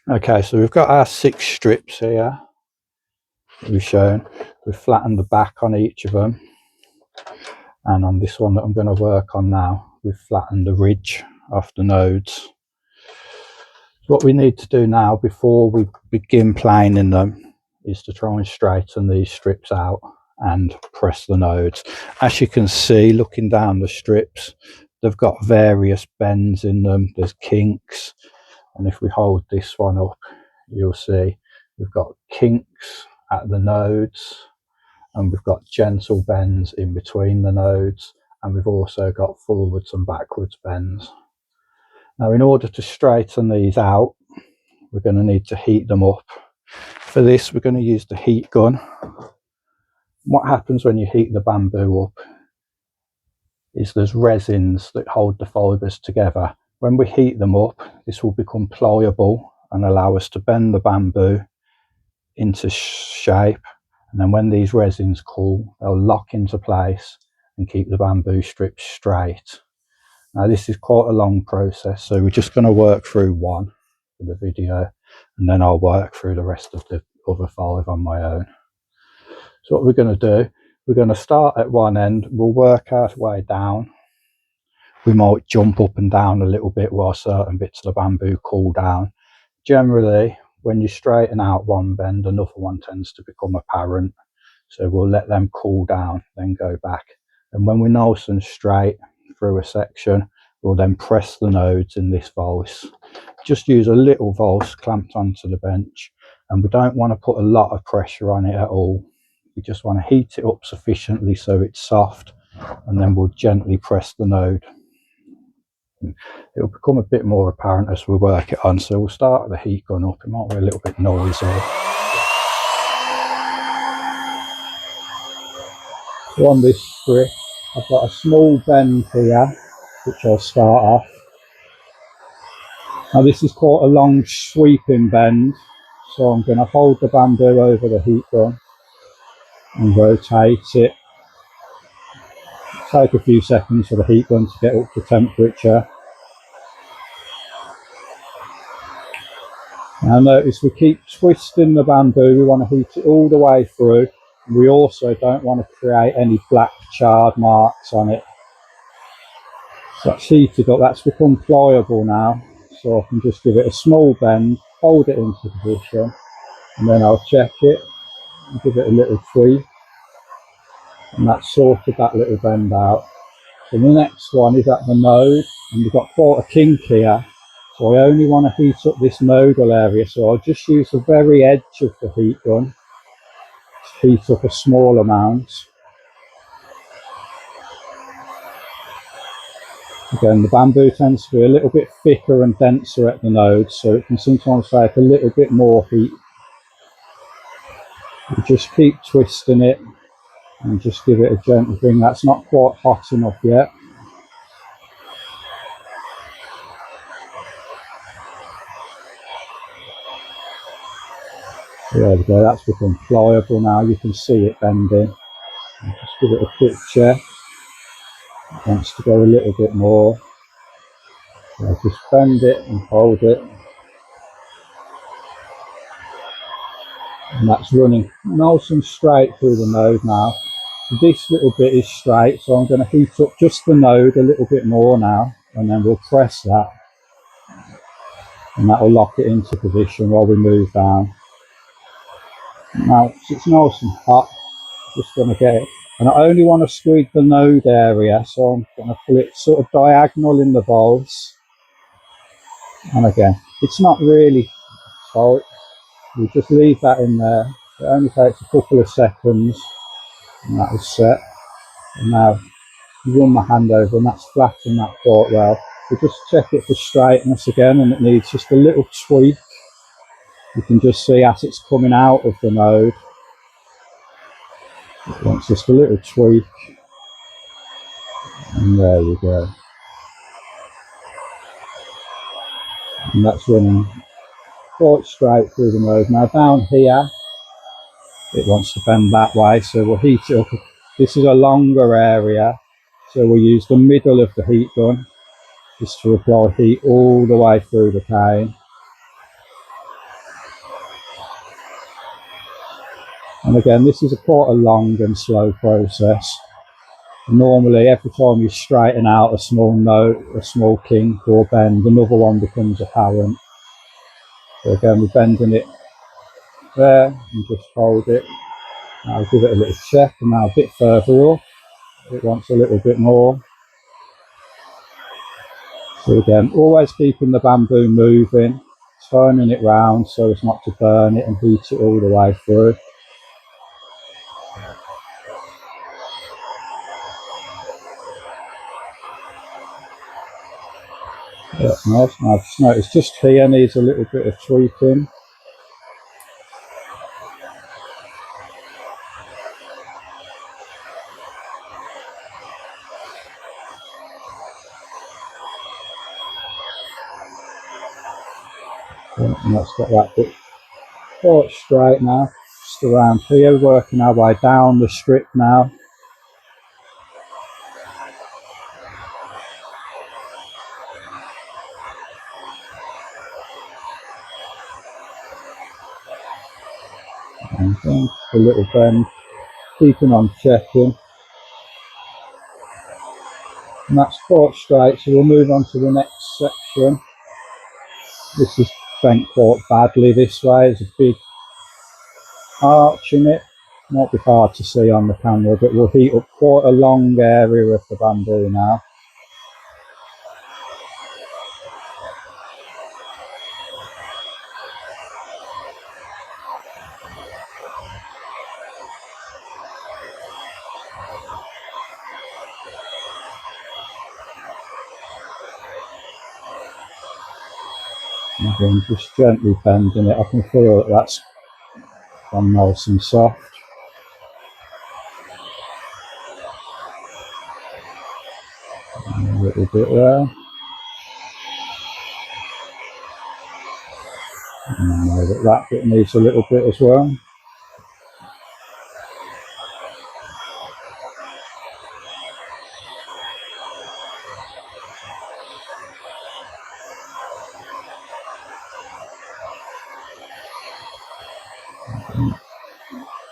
Okay, so we've got our 6 strips here that we've shown. We've flattened the back on each of them, and on this one that I'm going to work on now, we've flattened the ridge off the nodes. What we need to do now before we begin planing them is to try and straighten these strips out and press the nodes. As you can see, looking down the strips, they've got various bends in them. There's kinks, and if we hold this one up, you'll see we've got kinks at the nodes, and we've got gentle bends in between the nodes, and we've also got forwards and backwards bends. Now, in order to straighten these out, we're going to need to heat them up. For this, we're going to use the heat gun. What happens when you heat the bamboo up is there's resins that hold the fibres together. When we heat them up, this will become pliable and allow us to bend the bamboo into shape. And then when these resins cool, they'll lock into place and keep the bamboo strips straight. Now, this is quite a long process, so we're just going to work through one for the video, and then I'll work through the rest of the other 5 on my own. So what we're going to do, we're going to start at one end, we'll work our way down. We might jump up and down a little bit while certain bits of the bamboo cool down. Generally, when you straighten out one bend, another one tends to become apparent, so we'll let them cool down, then go back. And when we're nice and straight through a section, we'll then press the nodes in this vise. Just use a little vise clamped onto the bench, and we don't want to put a lot of pressure on it at all. We just want to heat it up sufficiently so it's soft, and then we'll gently press the node. It'll become a bit more apparent as we work it on, so we'll start the heat gun up. It might be a little bit noisy. So on this strip, I've got a small bend here, which I'll start off. Now, this is quite a long sweeping bend, so I'm going to hold the bamboo over the heat gun and rotate it. Take a few seconds for the heat gun to get up to temperature. Now notice we keep twisting the bamboo. We want to heat it all the way through. We also don't want to create any black charred marks on it. So that's heated up, that's become pliable now. So I can just give it a small bend, hold it into position, and then I'll check it and give it a little tweak. And that's sorted that little bend out. So the next one is at the node, and we've got quite a kink here. So I only want to heat up this nodal area, so I'll just use the very edge of the heat gun to heat up a small amount. Again, the bamboo tends to be a little bit thicker and denser at the nodes, so it can sometimes take a little bit more heat. You just keep twisting it and just give it a gentle bring. That's not quite hot enough yet. There we go, that's become pliable now. You can see it bending. Just give it a quick check. It wants to go a little bit more. So just bend it and hold it. And that's running nice and straight through the node now. This little bit is straight, so I'm going to heat up just the node a little bit more now, and then we'll press that. And that will lock it into position while we move down. Now, it's nice and hot, just going to get it. And I only want to squeeze the node area, so I'm going to pull it sort of diagonal in the vise. And again, it's not really tight. We just leave that in there. It only takes a couple of seconds, and that is set. And now you run my hand over, and that's flattened that quite well. We just check it for straightness again, and it needs just a little tweak. You can just see as it's coming out of the node, it wants just a little tweak. And there you go. And that's running quite straight through the node. Now down here, it wants to bend that way, so we'll heat it up. This is a longer area, so we'll use the middle of the heat gun just to apply heat all the way through the cane. And again, this is quite a long and slow process. Normally, every time you straighten out a small note, a small kink or bend, another one becomes apparent. So again, we're bending it there and just hold it. Now give it a little check, and now a bit further up, it wants a little bit more. So again, always keeping the bamboo moving, turning it round so as not to burn it and heat it all the way through. That's nice. Now I've just noticed just here needs a little bit of tweaking. And let's get that bit quite straight now. Just around here, working our way down the strip now. And then a little bend, keeping on checking. And that's quite straight, so we'll move on to the next section. This is bent quite badly this way. There's a big arch in it. Might be hard to see on the camera, but we'll heat up quite a long area of the bamboo now. And again, just gently bending it. I can feel that that's gone nice and soft. And a little bit there. And I know that that bit needs a little bit as well.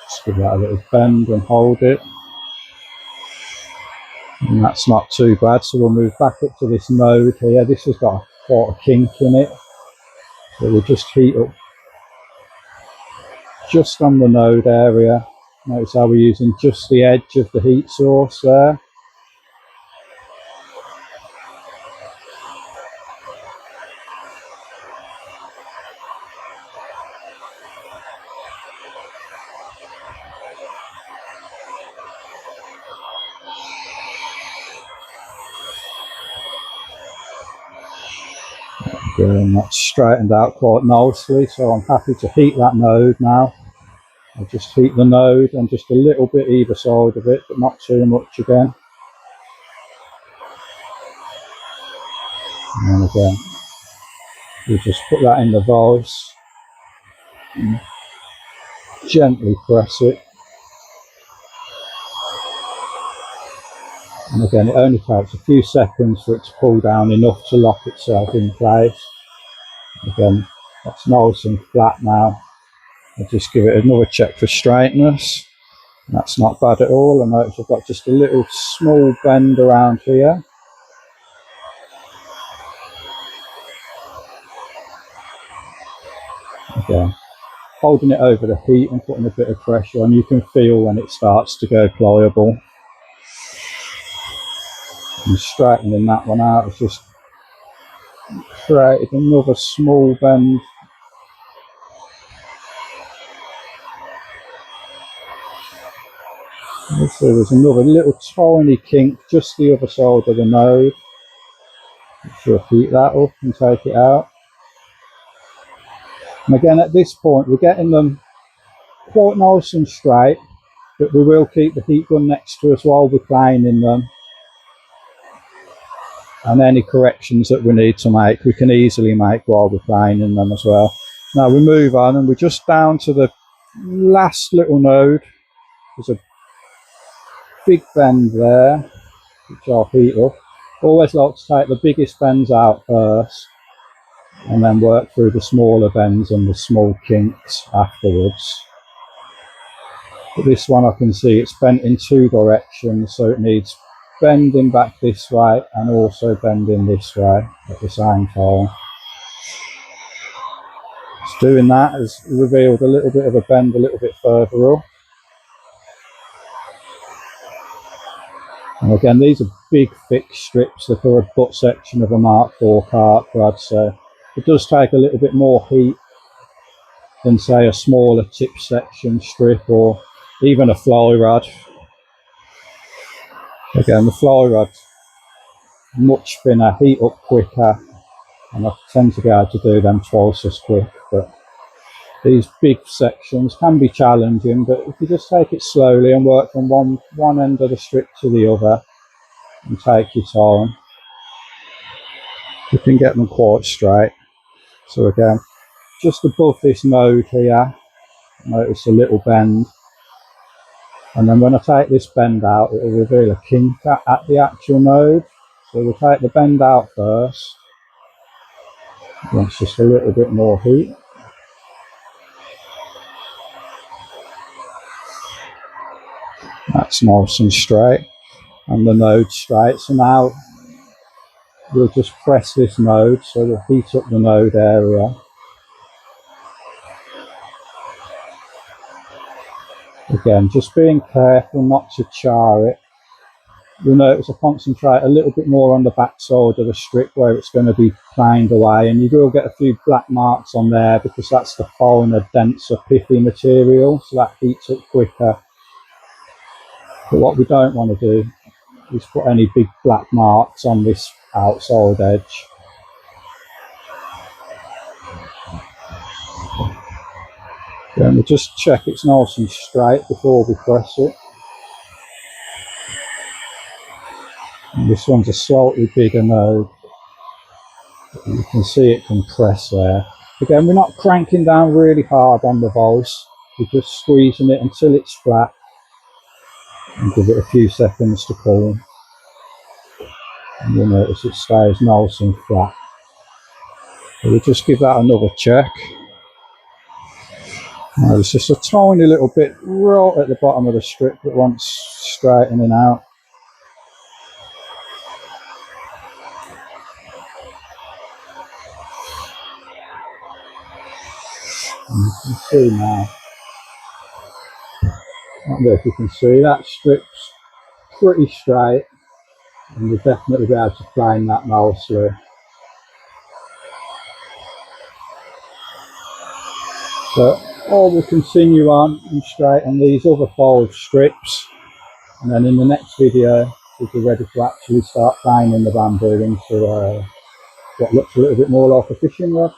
Just give that a little bend and hold it. And that's not too bad, so we'll move back up to this node here. This has got quite a kink in it. So we'll just heat up just on the node area. Notice how we're using just the edge of the heat source there. And that's straightened out quite nicely, so I'm happy to heat that node now. I'll just heat the node and just a little bit either side of it, but not too much again. And then again, we just put that in the vise and gently press it. And again, it only takes a few seconds for it to pull down enough to lock itself in place. Again, that's nice and flat now. I'll just give it another check for straightness. That's not bad at all. I notice I've got just a little small bend around here. Again, holding it over the heat and putting a bit of pressure on, you can feel when it starts to go pliable. And straightening that one out, it's just created another small bend. So there's another little tiny kink just the other side of the node. Just heat that up and take it out. And again, at this point, we're getting them quite nice and straight, but we will keep the heat gun next to us while we're planing them. And any corrections that we need to make, we can easily make while we're planing them as well. Now we move on and we're just down to the last little node. There's a big bend there, which I'll heat up. Always like to take the biggest bends out first and then work through the smaller bends and the small kinks afterwards. But this one I can see it's bent in two directions, so it needs bending back this way and also bending this way at the same time. Just doing that has revealed a little bit of a bend a little bit further up. And again, these are big thick strips that are a butt section of a Mark IV carp rod, so it does take a little bit more heat than say a smaller tip section strip or even a fly rod. Again, the fly rod's much thinner, heat up quicker, and I tend to be able to do them twice as quick. But these big sections can be challenging, but if you just take it slowly and work from one end of the strip to the other and take your time, you can get them quite straight. So again, just above this node here, notice a little bend, and then when I take this bend out, it will reveal a kink at the actual node. So we'll take the bend out first. That's just a little bit more heat. That's nice and straight, and the node straight. So now we'll just press this node, so we'll heat up the node area. Again, just being careful not to char it. You'll notice I concentrate a little bit more on the back side of the strip where it's going to be planed away, and you will get a few black marks on there because that's the finer, denser, pithy material, so that heats up quicker. But what we don't want to do is put any big black marks on this outside edge. Then we'll just check it's nice and straight before we press it. And this one's a slightly bigger node. You can see it compress there. Again, we're not cranking down really hard on the vise. We're just squeezing it until it's flat and give it a few seconds to cool. And you'll notice it stays nice and flat. So we'll just give that another check. Now, there's just a tiny little bit right at the bottom of the strip that wants straightening out. And you can see now, I don't know if you can see, that strip's pretty straight, and you'll definitely be able to plane that nicely. So I will continue on and straighten these other 5 strips, and then in the next video we'll be ready to actually start planing the bamboo into what looks a little bit more like a fishing rod.